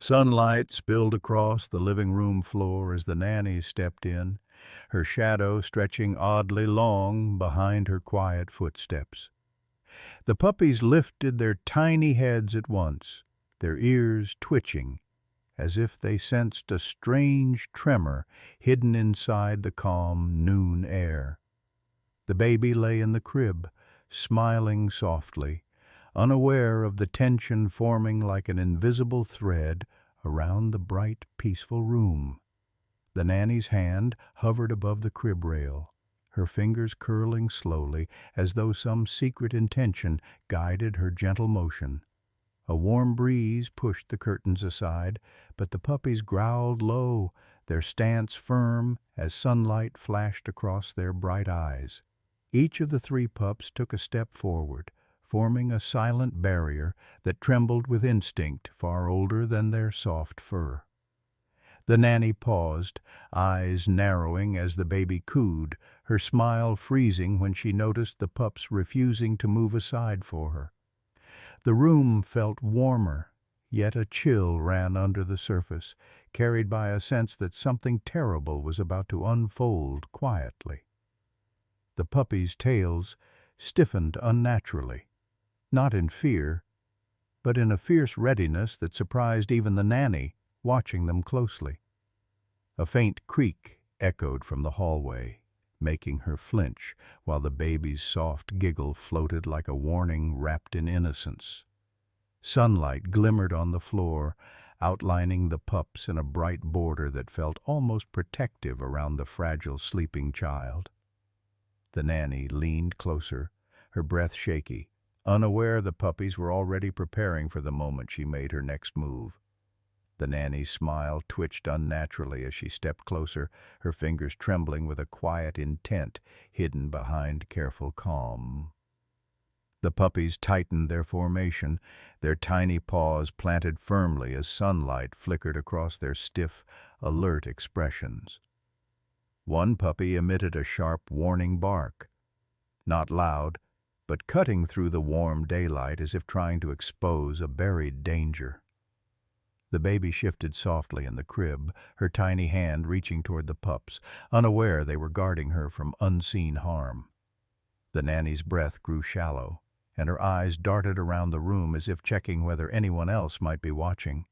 Sunlight spilled across the living room floor as the nanny stepped in, her shadow stretching oddly long behind her quiet footsteps. The puppies lifted their tiny heads at once, their ears twitching, as if they sensed a strange tremor hidden inside the calm noon air. The baby lay in the crib, smiling softly, unaware of the tension forming like an invisible thread around the bright, peaceful room. The nanny's hand hovered above the crib rail, her fingers curling slowly as though some secret intention guided her gentle motion. A warm breeze pushed the curtains aside, but the puppies growled low, their stance firm as sunlight flashed across their bright eyes. Each of the three pups took a step forward, forming a silent barrier that trembled with instinct far older than their soft fur. The nanny paused, eyes narrowing as the baby cooed, her smile freezing when she noticed the pups refusing to move aside for her. The room felt warmer, yet a chill ran under the surface, carried by a sense that something terrible was about to unfold quietly. The puppies' tails stiffened unnaturally, not in fear, but in a fierce readiness that surprised even the nanny, watching them closely. A faint creak echoed from the hallway, making her flinch, while the baby's soft giggle floated like a warning wrapped in innocence. Sunlight glimmered on the floor, outlining the pups in a bright border that felt almost protective around the fragile sleeping child. The nanny leaned closer, her breath shaky, unaware the puppies were already preparing for the moment she made her next move. The nanny's smile twitched unnaturally as she stepped closer, her fingers trembling with a quiet intent hidden behind careful calm. The puppies tightened their formation, their tiny paws planted firmly as sunlight flickered across their stiff, alert expressions. One puppy emitted a sharp warning bark, not loud, but cutting through the warm daylight as if trying to expose a buried danger. The baby shifted softly in the crib, her tiny hand reaching toward the pups, unaware they were guarding her from unseen harm. The nanny's breath grew shallow, and her eyes darted around the room as if checking whether anyone else might be watching.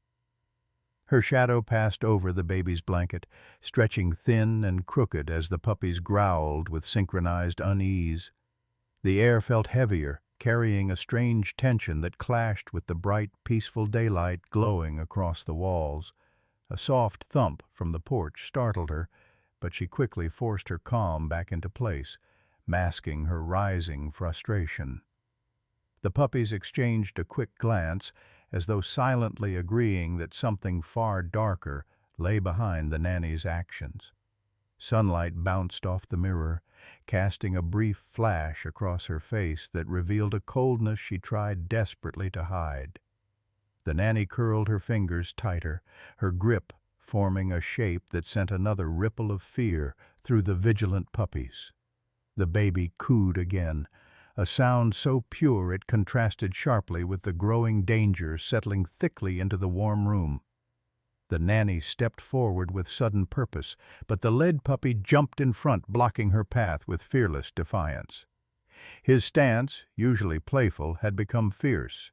Her shadow passed over the baby's blanket, stretching thin and crooked as the puppies growled with synchronized unease. The air felt heavier, carrying a strange tension that clashed with the bright, peaceful daylight glowing across the walls. A soft thump from the porch startled her, but she quickly forced her calm back into place, masking her rising frustration. The puppies exchanged a quick glance, as though silently agreeing that something far darker lay behind the nanny's actions. Sunlight bounced off the mirror, casting a brief flash across her face that revealed a coldness she tried desperately to hide. The nanny curled her fingers tighter, her grip forming a shape that sent another ripple of fear through the vigilant puppies. The baby cooed again, a sound so pure it contrasted sharply with the growing danger settling thickly into the warm room. The nanny stepped forward with sudden purpose, but the lead puppy jumped in front, blocking her path with fearless defiance. His stance, usually playful, had become fierce,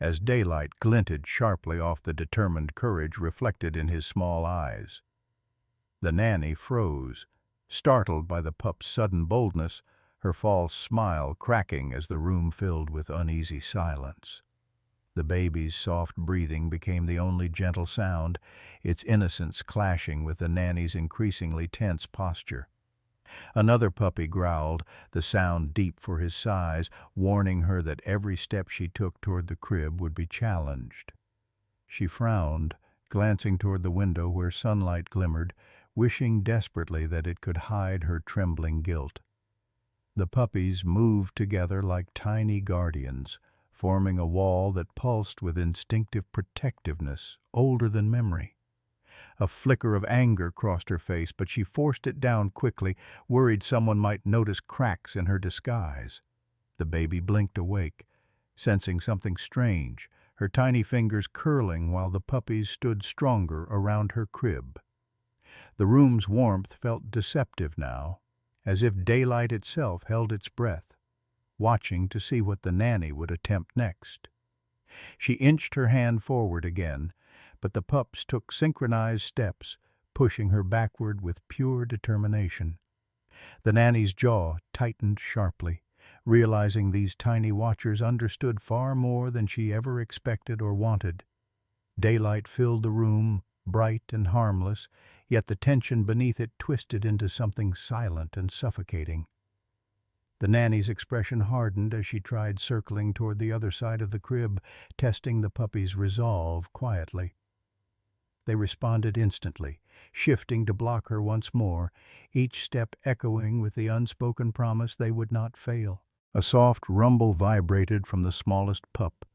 as daylight glinted sharply off the determined courage reflected in his small eyes. The nanny froze, startled by the pup's sudden boldness, her false smile cracking as the room filled with uneasy silence. The baby's soft breathing became the only gentle sound, its innocence clashing with the nanny's increasingly tense posture. Another puppy growled, the sound deep for his size, warning her that every step she took toward the crib would be challenged. She frowned, glancing toward the window where sunlight glimmered, wishing desperately that it could hide her trembling guilt. The puppies moved together like tiny guardians, forming a wall that pulsed with instinctive protectiveness, older than memory. A flicker of anger crossed her face, but she forced it down quickly, worried someone might notice cracks in her disguise. The baby blinked awake, sensing something strange, her tiny fingers curling while the puppies stood stronger around her crib. The room's warmth felt deceptive now, as if daylight itself held its breath, watching to see what the nanny would attempt next. She inched her hand forward again, but the pups took synchronized steps, pushing her backward with pure determination. The nanny's jaw tightened sharply, realizing these tiny watchers understood far more than she ever expected or wanted. Daylight filled the room, bright and harmless, yet the tension beneath it twisted into something silent and suffocating. The nanny's expression hardened as she tried circling toward the other side of the crib, testing the puppy's resolve quietly. They responded instantly, shifting to block her once more, each step echoing with the unspoken promise they would not fail. A soft rumble vibrated from the smallest pup,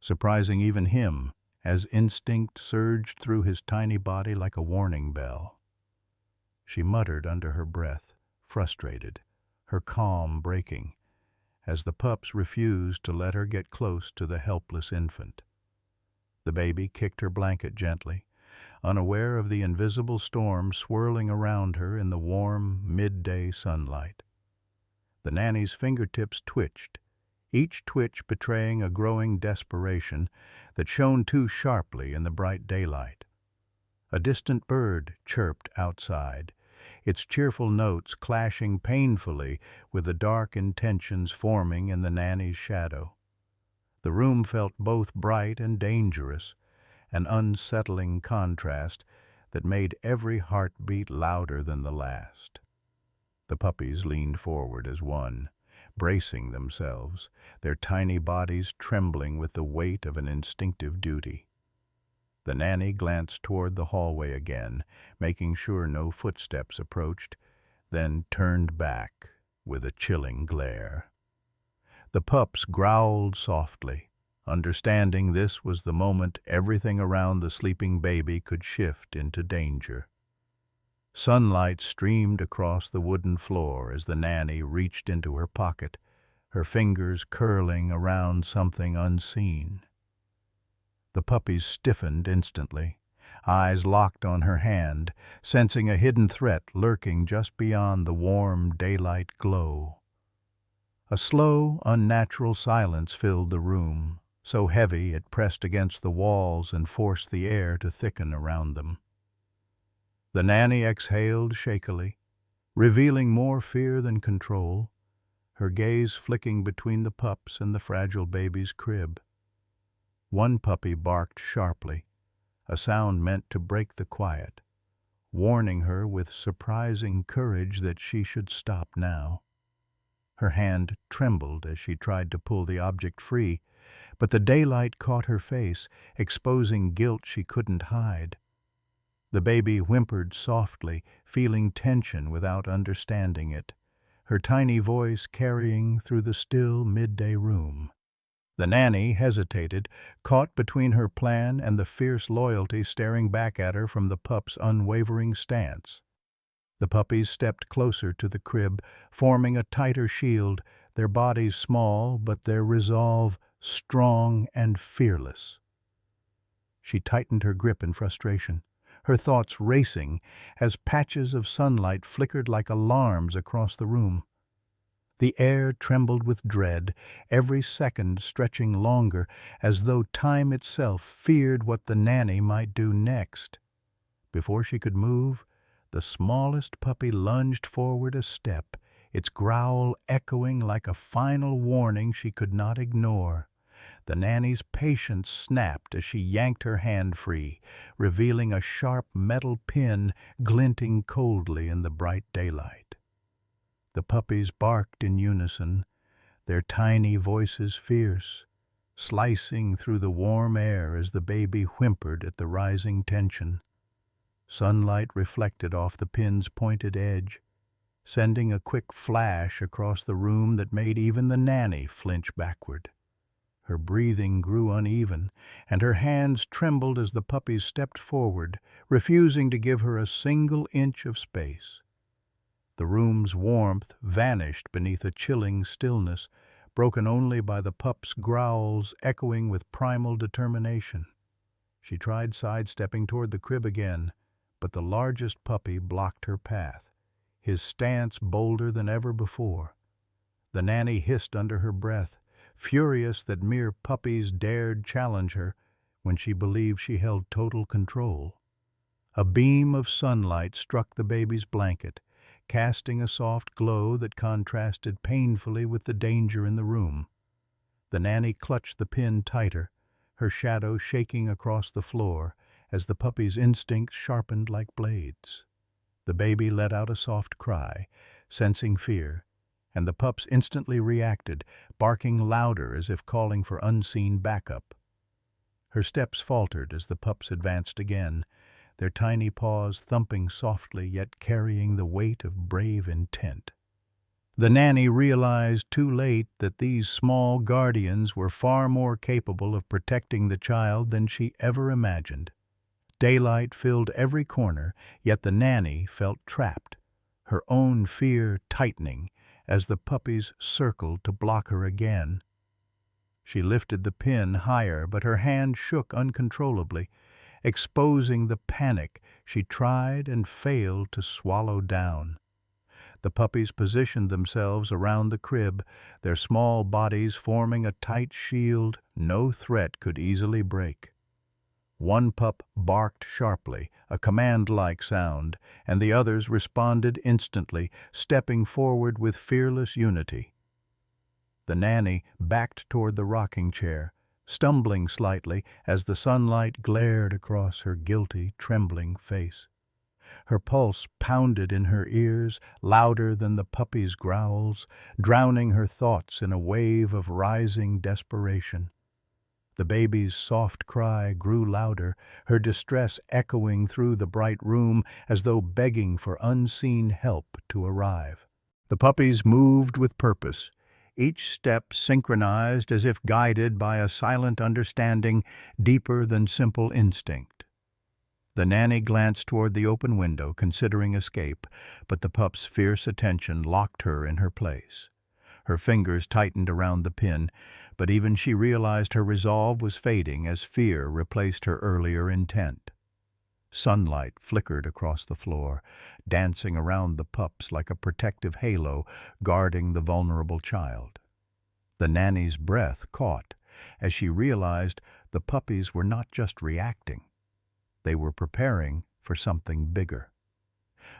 surprising even him, as instinct surged through his tiny body like a warning bell. She muttered under her breath, frustrated, her calm breaking, as the pups refused to let her get close to the helpless infant. The baby kicked her blanket gently, unaware of the invisible storm swirling around her in the warm, midday sunlight. The nanny's fingertips twitched, each twitch betraying a growing desperation that shone too sharply in the bright daylight. A distant bird chirped outside, its cheerful notes clashing painfully with the dark intentions forming in the nanny's shadow. The room felt both bright and dangerous, an unsettling contrast that made every heart beat louder than the last. The puppies leaned forward as one, bracing themselves, their tiny bodies trembling with the weight of an instinctive duty. The nanny glanced toward the hallway again, making sure no footsteps approached, then turned back with a chilling glare. The pups growled softly, understanding this was the moment everything around the sleeping baby could shift into danger. Sunlight streamed across the wooden floor as the nanny reached into her pocket, her fingers curling around something unseen. The puppies stiffened instantly, eyes locked on her hand, sensing a hidden threat lurking just beyond the warm daylight glow. A slow, unnatural silence filled the room, so heavy it pressed against the walls and forced the air to thicken around them. The nanny exhaled shakily, revealing more fear than control, her gaze flicking between the pups and the fragile baby's crib. One puppy barked sharply, a sound meant to break the quiet, warning her with surprising courage that she should stop now. Her hand trembled as she tried to pull the object free, but the daylight caught her face, exposing guilt she couldn't hide. The baby whimpered softly, feeling tension without understanding it, her tiny voice carrying through the still midday room. The nanny hesitated, caught between her plan and the fierce loyalty staring back at her from the pup's unwavering stance. The puppies stepped closer to the crib, forming a tighter shield, their bodies small but their resolve strong and fearless. She tightened her grip in frustration, her thoughts racing as patches of sunlight flickered like alarms across the room. The air trembled with dread, every second stretching longer, as though time itself feared what the nanny might do next. Before she could move, the smallest puppy lunged forward a step, its growl echoing like a final warning she could not ignore. The nanny's patience snapped as she yanked her hand free, revealing a sharp metal pin glinting coldly in the bright daylight. The puppies barked in unison, their tiny voices fierce, slicing through the warm air as the baby whimpered at the rising tension. Sunlight reflected off the pin's pointed edge, sending a quick flash across the room that made even the nanny flinch backward. Her breathing grew uneven, and her hands trembled as the puppies stepped forward, refusing to give her a single inch of space. The room's warmth vanished beneath a chilling stillness, broken only by the pup's growls echoing with primal determination. She tried sidestepping toward the crib again, but the largest puppy blocked her path, his stance bolder than ever before. The nanny hissed under her breath, furious that mere puppies dared challenge her when she believed she held total control. A beam of sunlight struck the baby's blanket, casting a soft glow that contrasted painfully with the danger in the room. The nanny clutched the pin tighter, her shadow shaking across the floor as the puppy's instincts sharpened like blades. The baby let out a soft cry, sensing fear, and the pups instantly reacted, barking louder as if calling for unseen backup. Her steps faltered as the pups advanced again, their tiny paws thumping softly yet carrying the weight of brave intent. The nanny realized too late that these small guardians were far more capable of protecting the child than she ever imagined. Daylight filled every corner, yet the nanny felt trapped, her own fear tightening as the puppies circled to block her again. She lifted the pin higher, but her hand shook uncontrollably, exposing the panic she tried and failed to swallow down. The puppies positioned themselves around the crib, their small bodies forming a tight shield no threat could easily break. One pup barked sharply, a command-like sound, and the others responded instantly, stepping forward with fearless unity. The nanny backed toward the rocking chair, stumbling slightly as the sunlight glared across her guilty, trembling face. Her pulse pounded in her ears, louder than the puppy's growls, drowning her thoughts in a wave of rising desperation. The baby's soft cry grew louder, her distress echoing through the bright room as though begging for unseen help to arrive. The puppies moved with purpose, each step synchronized as if guided by a silent understanding deeper than simple instinct. The nanny glanced toward the open window, considering escape, but the pup's fierce attention locked her in her place. Her fingers tightened around the pin, but even she realized her resolve was fading as fear replaced her earlier intent. Sunlight flickered across the floor, dancing around the pups like a protective halo guarding the vulnerable child. The nanny's breath caught as she realized the puppies were not just reacting. They were preparing for something bigger.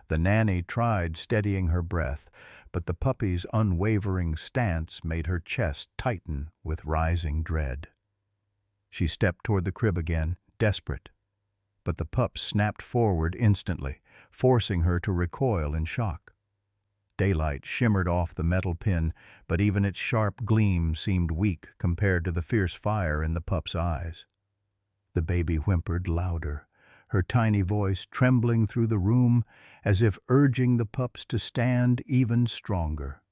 The nanny tried steadying her breath, but the puppy's unwavering stance made her chest tighten with rising dread. She stepped toward the crib again, desperate, but the pup snapped forward instantly, forcing her to recoil in shock. Daylight shimmered off the metal pin, but even its sharp gleam seemed weak compared to the fierce fire in the pup's eyes. The baby whimpered louder, her tiny voice trembling through the room as if urging the pups to stand even stronger.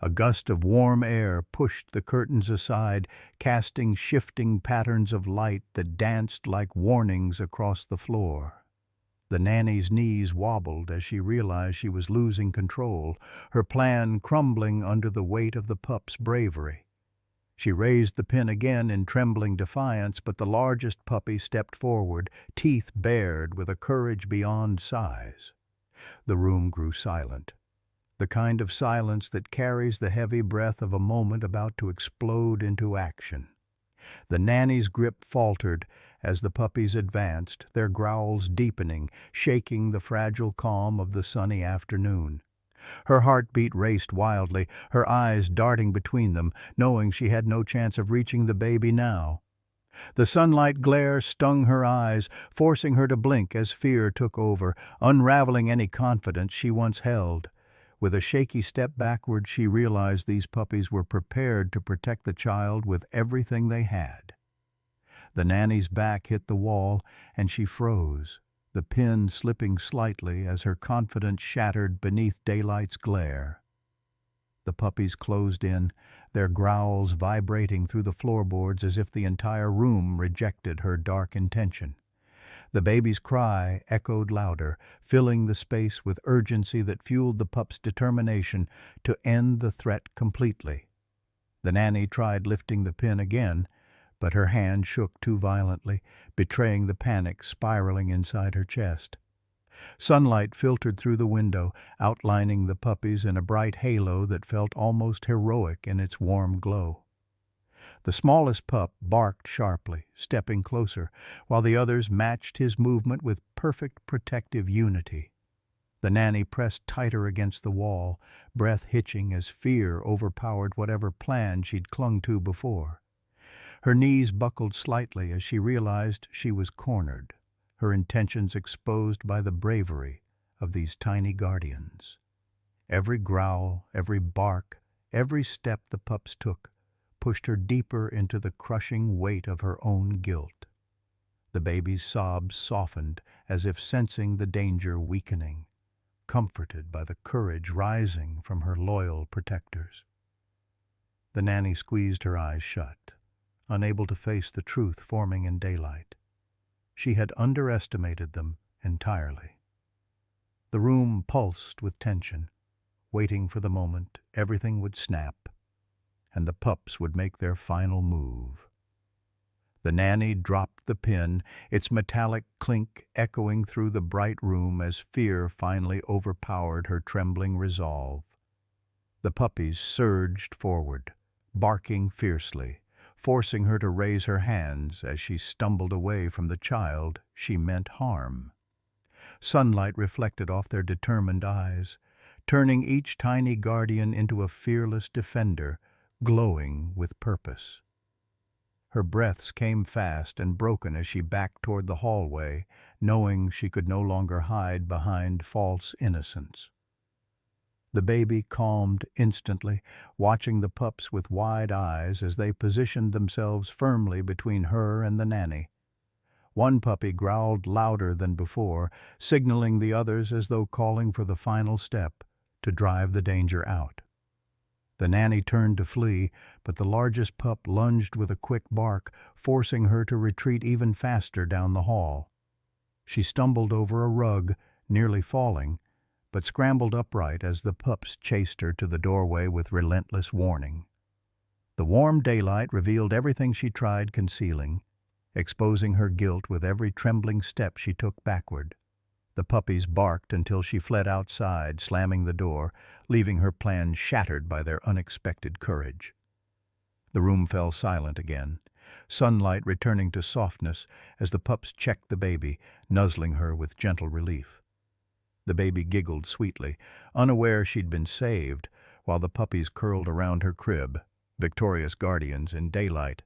A gust of warm air pushed the curtains aside, casting shifting patterns of light that danced like warnings across the floor. The nanny's knees wobbled as she realized she was losing control, her plan crumbling under the weight of the pup's bravery. She raised the pin again in trembling defiance, but the largest puppy stepped forward, teeth bared with a courage beyond size. The room grew silent, the kind of silence that carries the heavy breath of a moment about to explode into action. The nanny's grip faltered as the puppies advanced, their growls deepening, shaking the fragile calm of the sunny afternoon. Her heartbeat raced wildly, her eyes darting between them, knowing she had no chance of reaching the baby now. The sunlight glare stung her eyes, forcing her to blink as fear took over, unraveling any confidence she once held. With a shaky step backward, she realized these puppies were prepared to protect the child with everything they had. The nanny's back hit the wall, and she froze, the pin slipping slightly as her confidence shattered beneath daylight's glare. The puppies closed in, their growls vibrating through the floorboards as if the entire room rejected her dark intention. The baby's cry echoed louder, filling the space with urgency that fueled the pup's determination to end the threat completely. The nanny tried lifting the pin again, but her hand shook too violently, betraying the panic spiraling inside her chest. Sunlight filtered through the window, outlining the puppies in a bright halo that felt almost heroic in its warm glow. The smallest pup barked sharply, stepping closer, while the others matched his movement with perfect protective unity. The nanny pressed tighter against the wall, breath hitching as fear overpowered whatever plan she'd clung to before. Her knees buckled slightly as she realized she was cornered, her intentions exposed by the bravery of these tiny guardians. Every growl, every bark, every step the pups took pushed her deeper into the crushing weight of her own guilt. The baby's sobs softened as if sensing the danger weakening, comforted by the courage rising from her loyal protectors. The nanny squeezed her eyes shut, unable to face the truth forming in daylight. She had underestimated them entirely. The room pulsed with tension, waiting for the moment everything would snap, and the pups would make their final move. The nanny dropped the pin, its metallic clink echoing through the bright room as fear finally overpowered her trembling resolve. The puppies surged forward, barking fiercely, forcing her to raise her hands as she stumbled away from the child she meant harm. Sunlight reflected off their determined eyes, turning each tiny guardian into a fearless defender, glowing with purpose. Her breaths came fast and broken as she backed toward the hallway, knowing she could no longer hide behind false innocence. The baby calmed instantly, watching the pups with wide eyes as they positioned themselves firmly between her and the nanny. One puppy growled louder than before, signaling the others as though calling for the final step to drive the danger out. The nanny turned to flee, but the largest pup lunged with a quick bark, forcing her to retreat even faster down the hall. She stumbled over a rug, nearly falling, but scrambled upright as the pups chased her to the doorway with relentless warning. The warm daylight revealed everything she tried concealing, exposing her guilt with every trembling step she took backward. The puppies barked until she fled outside, slamming the door, leaving her plans shattered by their unexpected courage. The room fell silent again, sunlight returning to softness as the pups checked the baby, nuzzling her with gentle relief. The baby giggled sweetly, unaware she'd been saved, while the puppies curled around her crib, victorious guardians in daylight